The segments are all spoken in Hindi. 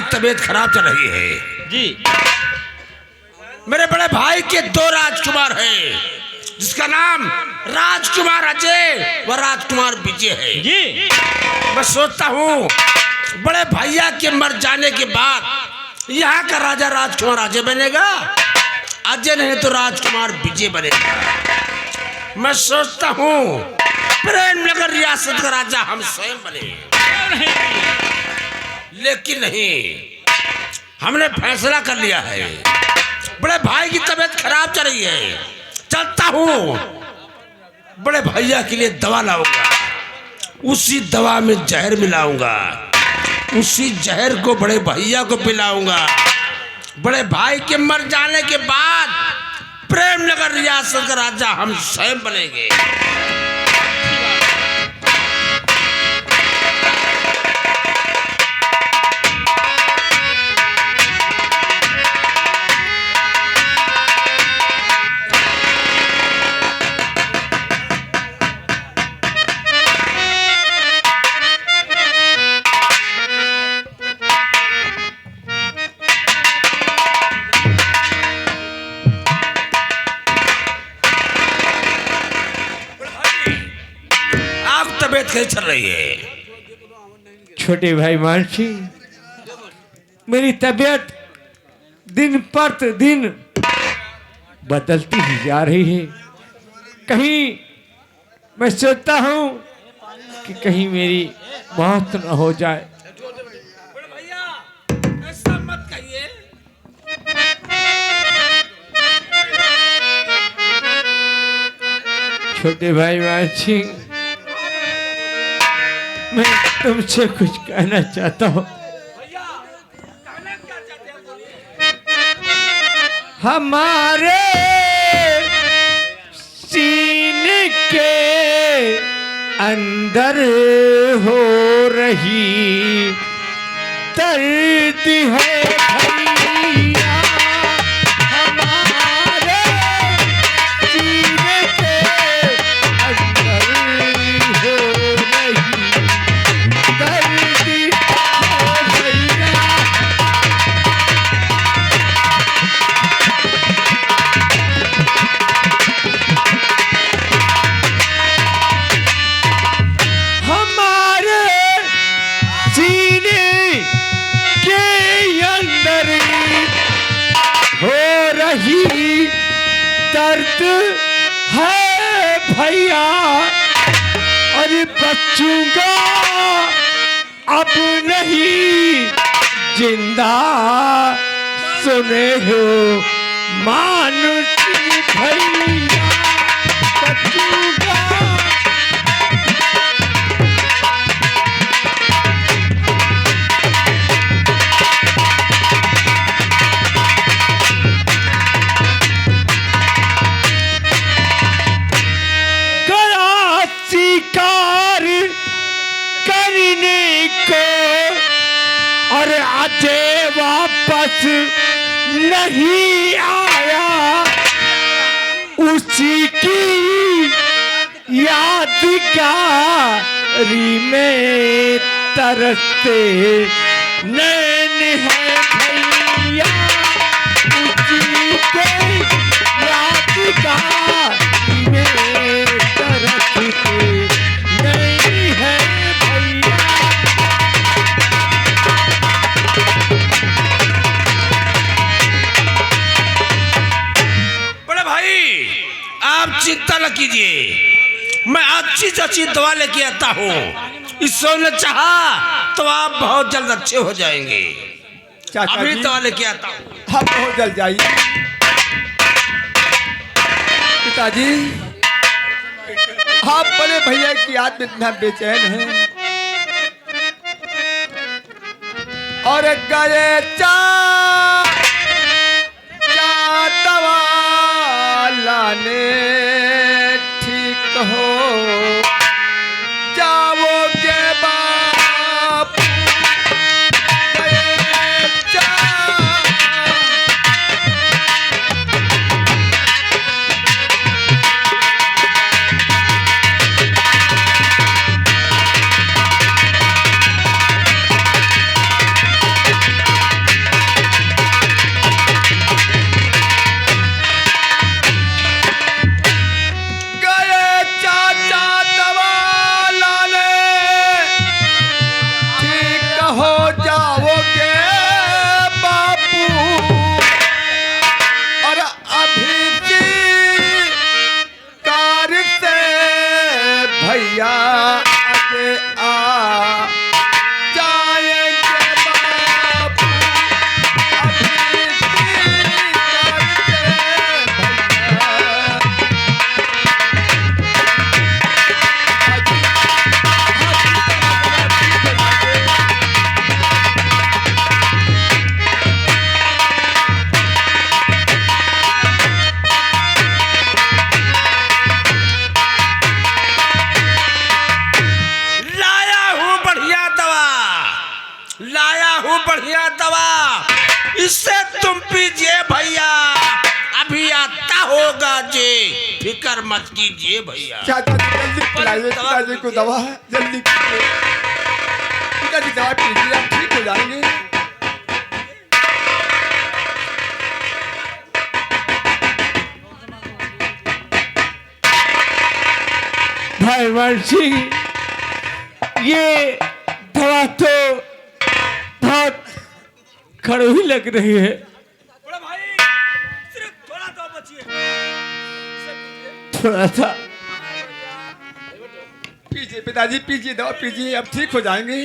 की तबीयत खराब चल रही है जी। मेरे बड़े भाई के 2 राजकुमार हैं, जिसका नाम राजकुमार अजय व राजकुमार विजय है जी। मैं सोचता हूँ बड़े भैया के मर जाने के बाद यहाँ का राजा राजकुमार अजय बनेगा, अजय नहीं तो राजकुमार विजय बनेगा। मैं सोचता हूँ प्रेमनगर रियासत का राजा हम स्वयं बने, लेकिन नहीं, हमने फैसला कर लिया है। बड़े भाई की तबीयत खराब चल रही है, चलता हूँ बड़े भैया के लिए दवा लाऊंगा, उसी दवा में जहर मिलाऊंगा, उसी जहर को बड़े भैया को पिलाऊंगा। बड़े भाई के मर जाने के बाद प्रेमनगर रियासत का राजा हम स्वयं बनेंगे। तबीयत कैसी चल रही है? छोटे भाई मानसी, मेरी तबीयत दिन प्रतिदिन बदलती ही जा रही है। कहीं मैं सोचता हूँ कि कहीं मेरी मौत न हो जाए। भैया ऐसा मत कहिए। छोटे भाई मानसी, मैं तुमसे कुछ कहना चाहता हूँ। हमारे सीने के अंदर हो रही दर्द है भैया, हमारे सीने के अंदर हो रही दर्द है भैया। हमारे सीने के अंदर हो रही दर्द है भैया, और बचूंगा अब नहीं जिंदा, सुने हो मानुषी भैया, बचूंगा। गया शिकार करने को और अजय वापस नहीं आया, उसी की यादगारी में तरसते नैन है भैया, उसी के यादगारी में तरसते नैन है भैया। बड़े भाई आप चिंता न कीजिए, मैं अच्छी से अच्छी दवा लेके आता हूँ। ईश्वर ने चाहा तो आप बहुत जल्द अच्छे हो जाएंगे। चाचा अभी जी, दवा लेके आता हूँ। आप बहुत जल्द जाइए। पिताजी, आप बड़े भैया की याद में इतना बेचैन हैं, और गए दवा लाने, ठीक हो जाओगे बापू, गए बढ़िया दवा, इससे तुम पीजिए भैया, अभी आता होगा जी, फिक्र मत कीजिए भैया। चाचा जी जल्दी पिलाइए पिताजी को दवा, जल्दी पिताजी दवा पीजिए, आप ठीक हो जाएंगे। भाई मान सिंह, ये दवा तो बहुत कड़वी लग रही है। थोड़ा सा पीजिए पिताजी, पीजिए दवा पीजिए, अब ठीक हो जाएंगे।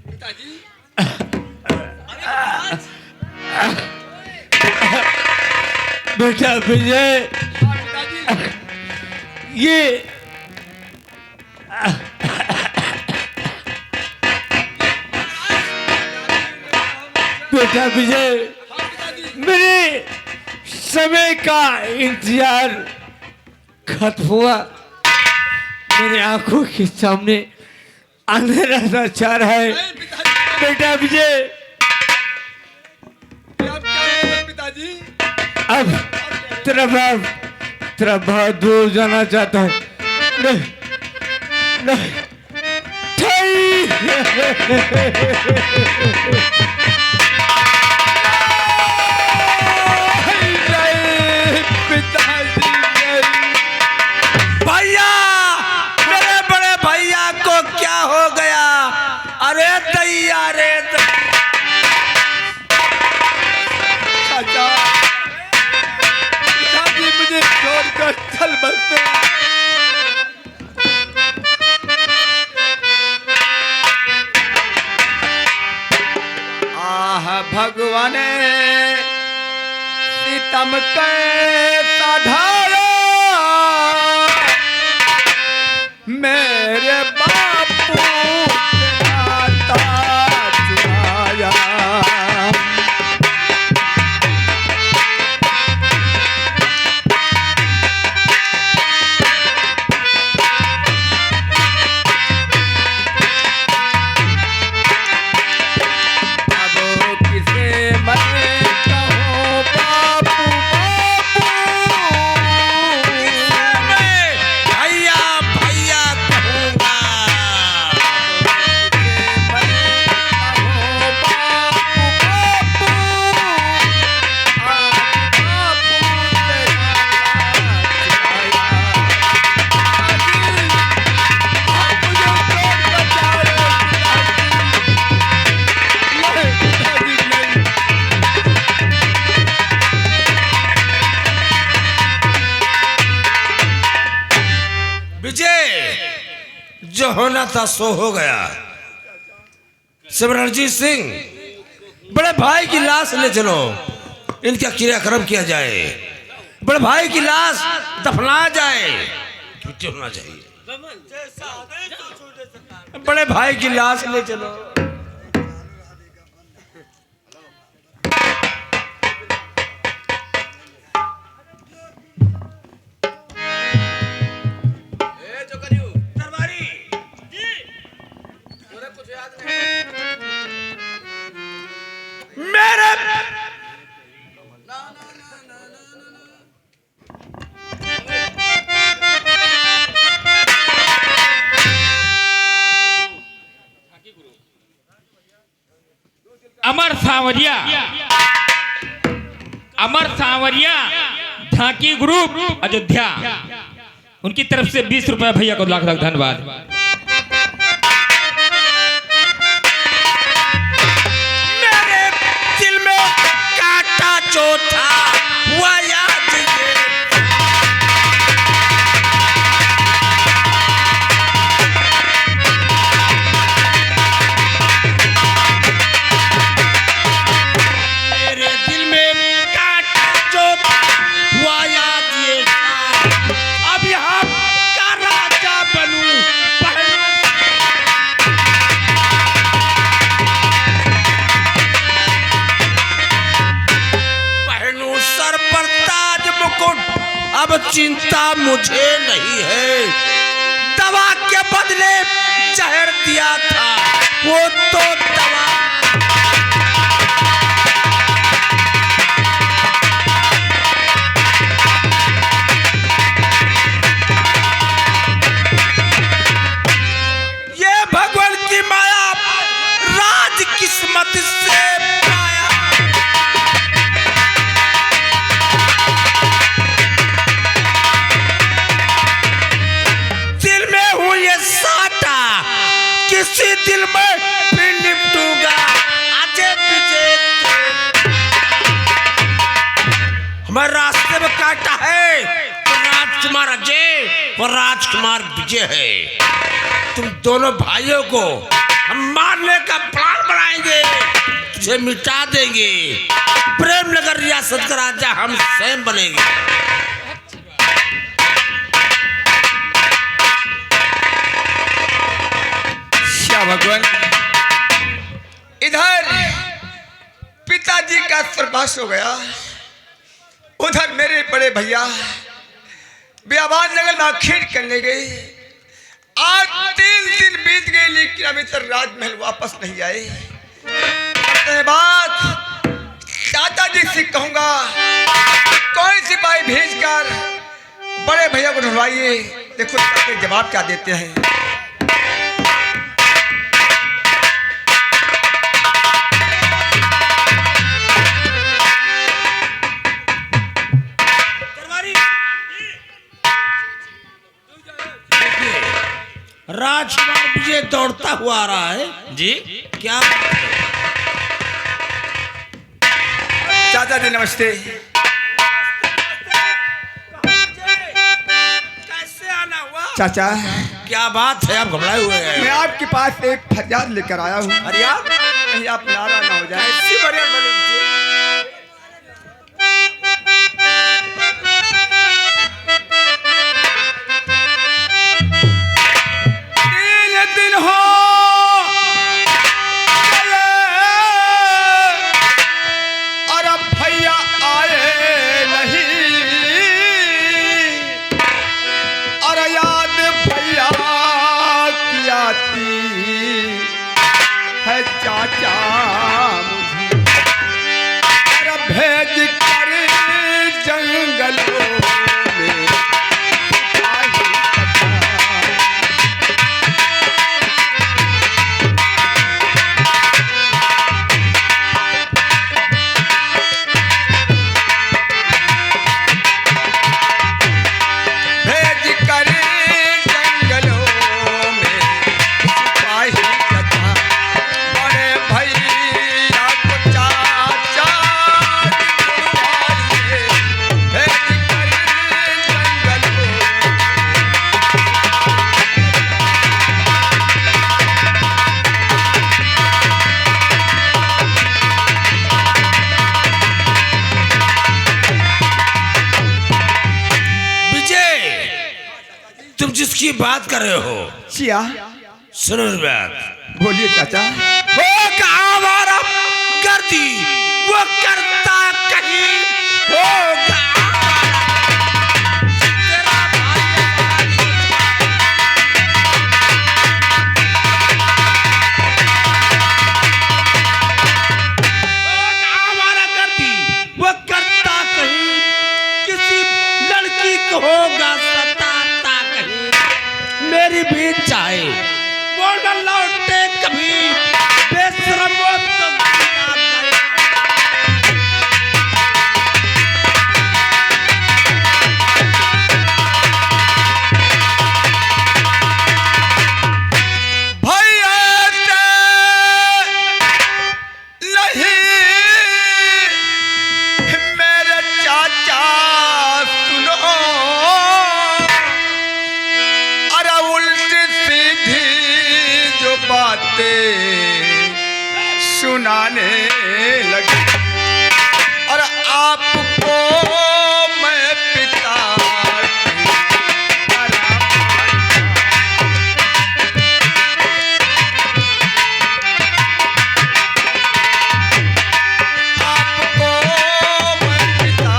पिताजी बेटा विजय, हाँ पिताजी, ये बेटा विजय, हाँ पिताजी, मेरे समय का इंतजार खत्म हुआ। मेरे आंखों के सामने अंधेरा सा छा रहा है। नहीं पिताजी, बेटा विजय, आप क्या कर रहे हैं पिताजी? अब तेरा बाप तेरा बहुत दूर जाना चाहता है। नहीं नहीं नहीं, पिताजी नहीं। भैया, मेरे बड़े भैया को क्या हो गया? अरे दैया रे चाचा, पिताजी मुझे छोड़कर चल बसते। आह भगवान सीतम कैसा ढाया, मेरे बापू से नाता चुराया। अब किसे मैं कहूँ बापू भैया भैया कहूँगा। विजय, जो होना था सो हो गया। सिमरनजीत सिंह, बड़े भाई की लाश ले चलो, इनका क्रियाक्रम किया जाए, बड़े भाई की लाश दफना जाए। छुट्टी होना चाहिए। बड़े भाई की लाश ले चलो। मेरे अमर सांवरिया झांकी ग्रुप अयोध्या, उनकी तरफ से 20 रुपए भैया को लाख लाख धन्यवाद। मेरे दिल में काटा जो था हुआ याद ये। मेरे दिल में काटा जो था हुआ याद ये। अब यहाँ का राजा बनूं पहलू। अब चिंता मुझे नहीं है। दवा के बदले जहर दिया था, वो तो दवा भगवान की माया, राज किस्मत से पाया। दिल में हूं ये साटा, किसी दिल में फिर निपटूंगा। अजय विजय हमारे रास्ते में काटा है तो राजकुमार अजय और राजकुमार विजय है। तुम दोनों भाइयों को हम मारने का प्लान बनाएंगे, तुझे मिटा देंगे। प्रेमनगर रियासत का राजा हम स्वयं बनेंगे। श्या भगवान, इधर पिताजी का स्वर्गवास हो गया, उधर मेरे बड़े भैया बियाबान नगर में आखिर करने गए। आज 3 दिन बीत गए लेकिन अभी तक राजमहल वापस नहीं आए। बात चाचा जी से कहूंगा कोई सिपाही भेजकर बड़े भैया को ढूंढवाइए। देखो चाचा जवाब क्या देते हैं। राजकुमार विजय दौड़ता हुआ आ रहा है जी। क्या चाचा जी नमस्ते। कैसे आना हुआ चाचा, क्या बात है, आप घबराए हुए हैं? मैं आपके पास एक फरियाद लेकर आया हूँ। अरे यार, कहीं आप नाराज ना हो जाए। ऐसी फरियाद बनी मुझे। दिन हो और अब भैया आए नहीं, और याद भैया की आती है चाचा मुझे, और भेज कर जंगलों में जिसकी बात कर रहे हो चिया, सुनो बात। बोलिए चाचा। वो हमारा गर्दी वो करता कहीं होगा। तेरा हमारा गर्दी वो करता कहीं, किसी लड़की को होगा सताता कहीं। मेरी भी चाहे वो न लौटे कभी, बेशरम वो तो सुनाने लगे, और आपको मैं पिता आपको मैं पिता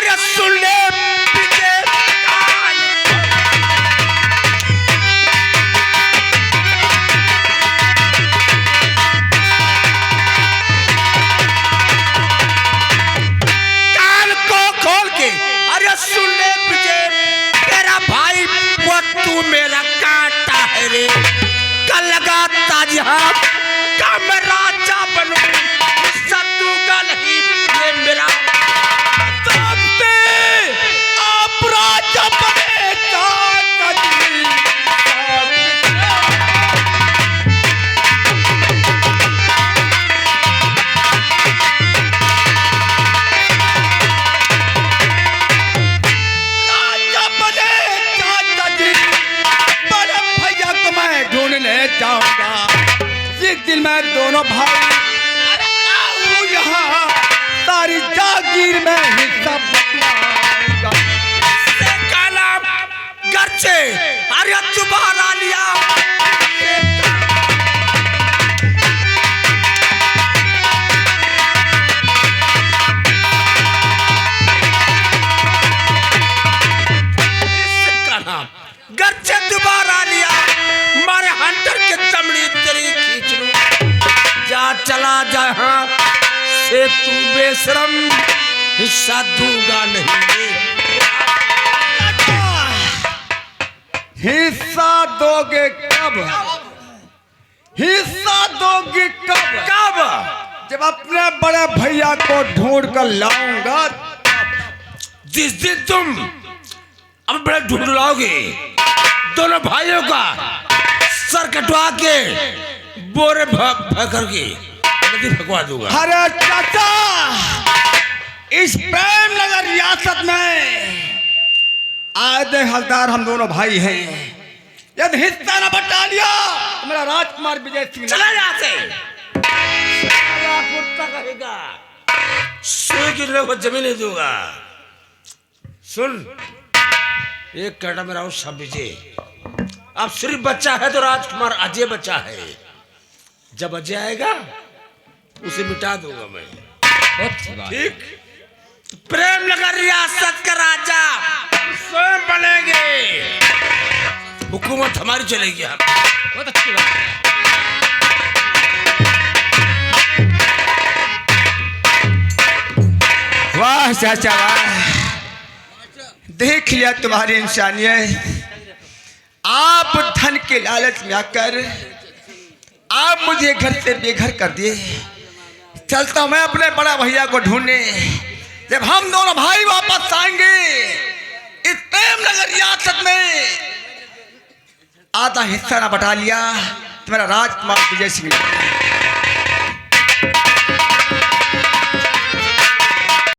अरे सुन ले विजय कान को खोल के अरे सुन ले विजय तेरा भाई वो तू मेरा कांटा है रे कल लगा ताजहा का मैं राजा बनूं सत्तू का नहीं ये मेरा सबसे आप राजा बनेगा कभी राजा बनेगा कभी बड़े भैया को मैं ढूंढने जाऊंगा एक दिन मैं दोनों भाई आऊं यहाँ सारी जागीर में हिस्सा बटवाऊंगा से काला घर से अरे दोबारा लिया घर से दोबारा लिया मारे हंटर के चमड़ी तेरी खींच लूं जा चला जहां से तू बेशरम हिस्सा दूंगा नहीं हिस्सा दोगे कब? हिस्सा दोगे कब? कब जब अपने बड़े भैया को ढूंढ कर लाऊंगा। जिस दिन तुम अब बड़े ढूंढ लाओगे दोनों भाइयों का सर कटवा के बोरे करके नदी फकवा दूंगा। अरे चाचा इस प्रेम नगर रियासत में आधे हलदार हम दोनों भाई हैं। यदि हिस्सा न बटा लिया तो मेरा राजकुमार विजय सिंह चला यहाँ से कुत्ता कहेगा सुई की लोग को जमीन नहीं दूंगा। सुन एक कहना मेरा उस सब विजय अब सिर्फ बच्चा है तो राजकुमार अजय बच्चा है। जब अजय आएगा उसे मिटा दूंगा मैं। ठीक प्रेम नगर रियासत का राजा स्वयं बनेंगे हुकूमत हमारी चलेगी। बहुत अच्छी बात है। वाह चाचा वाह देख लिया तुम्हारी इंसानियत। आप धन के लालच में आकर आप मुझे घर से बेघर कर दिए। चलता मैं अपने बड़ा भैया को ढूंढने। जब हम दोनों भाई वापस आएंगे इस प्रेम नगर रियासत में आधा हिस्सा ना बटा लिया तो मेरा राजकुमार विजय सिंह